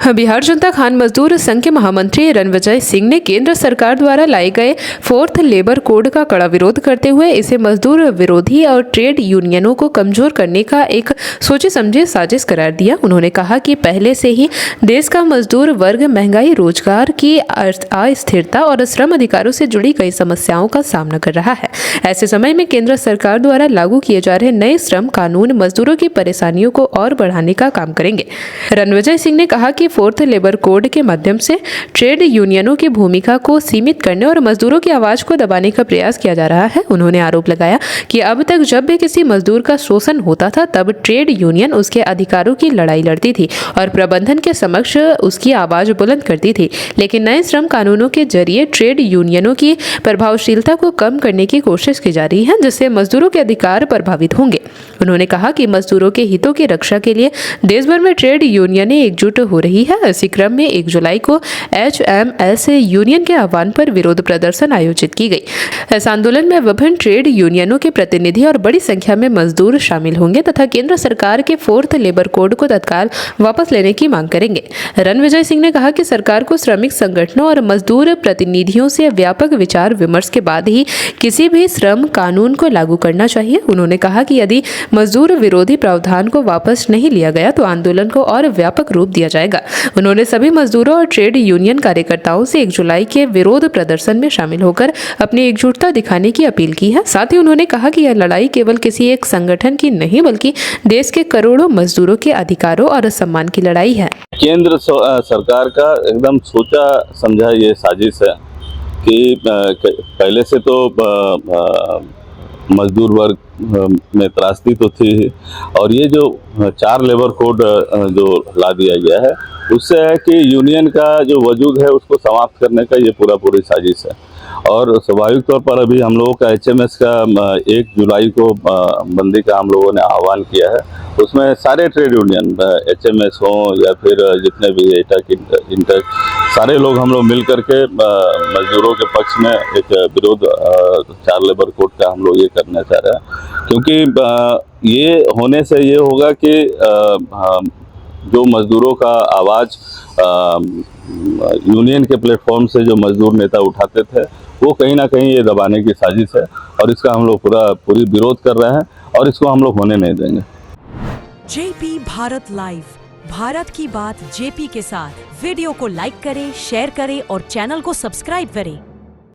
बिहार जनता खान मजदूर संघ के महामंत्री रणविजय सिंह ने केंद्र सरकार द्वारा लाए गए 4th लेबर कोड का कड़ा विरोध करते हुए इसे मजदूर विरोधी और ट्रेड यूनियनों को कमजोर करने का एक सोचे समझे साजिश करार दिया। उन्होंने कहा कि पहले से ही देश का मजदूर वर्ग महंगाई, रोजगार की अस्थिरता और श्रम अधिकारों से जुड़ी कई समस्याओं का सामना कर रहा है। ऐसे समय में केंद्र सरकार द्वारा लागू किए जा रहे नए श्रम कानून मजदूरों की परेशानियों को और बढ़ाने का काम करेंगे। रणविजय सिंह ने कहा कि 4th लेबर कोड के माध्यम से ट्रेड यूनियनों की भूमिका को सीमित करने और मजदूरों की आवाज को दबाने का प्रयास किया जा रहा है। उन्होंने आरोप लगाया कि अब तक जब भी किसी मजदूर का शोषण होता था तब ट्रेड यूनियन उसके अधिकारों की लड़ाई लड़ती थी और प्रबंधन के समक्ष उसकी आवाज बुलंद करती थी। लेकिन नए श्रम कानूनों के जरिए ट्रेड यूनियनों की प्रभावशीलता को कम करने की कोशिश की जा रही है, जिससे मजदूरों के अधिकार प्रभावित होंगे। उन्होंने कहा कि मजदूरों के हितों की रक्षा के लिए देश भर में ट्रेड यूनियनें एकजुट हो रही है। इसी क्रम में 1 जुलाई को HMS यूनियन के आह्वान पर विरोध प्रदर्शन आयोजित की गई। इस आंदोलन में विभिन्न ट्रेड यूनियनों के प्रतिनिधि और बड़ी संख्या में मजदूर शामिल होंगे तथा केंद्र सरकार के 4th लेबर कोड को तत्काल वापस लेने की मांग करेंगे। रणविजय सिंह ने कहा कि सरकार को श्रमिक संगठनों और मजदूर प्रतिनिधियों से व्यापक विचार विमर्श के बाद ही किसी भी श्रम कानून को लागू करना चाहिए। उन्होंने कहा कि यदि मजदूर विरोधी प्रावधान को वापस नहीं लिया गया तो आंदोलन को और व्यापक रूप दिया जाएगा। उन्होंने सभी मजदूरों और ट्रेड यूनियन कार्यकर्ताओं से 1 जुलाई के विरोध प्रदर्शन में शामिल होकर अपनी एकजुटता दिखाने की अपील की है। साथ ही उन्होंने कहा कि यह लड़ाई केवल किसी एक संगठन की नहीं बल्कि देश के करोड़ों मजदूरों के अधिकारों और सम्मान की लड़ाई है। केंद्र सरकार का एकदम सोचा समझा ये साजिश है कि पहले से तो मजदूर वर्ग में त्रासदी तो थी और ये जो 4 लेबर कोड जो ला दिया गया है उससे है कि यूनियन का जो वजूद है उसको समाप्त करने का ये पूरी साजिश है। और स्वाभाविक तौर पर अभी हम लोगों का HMS का 1 जुलाई को बंदी का हम लोगों ने आह्वान किया है। उसमें सारे ट्रेड यूनियन HMS हो या फिर जितने भी एटक, इंटक, सारे लोग हम लोग मिल करके मजदूरों के पक्ष में एक विरोध 4 लेबर कोड का हम लोग ये करना चाह रहे हैं, क्योंकि ये होने से ये होगा कि जो मजदूरों का आवाज़ यूनियन के प्लेटफॉर्म से जो मजदूर नेता उठाते थे वो कहीं ना कहीं ये दबाने की साजिश है और इसका हम लोग पूरी विरोध कर रहे हैं और इसको हम लोग होने नहीं देंगे। JP भारत लाइव, भारत की बात JP के साथ। वीडियो को लाइक करें, शेयर करें और चैनल को सब्सक्राइब करें।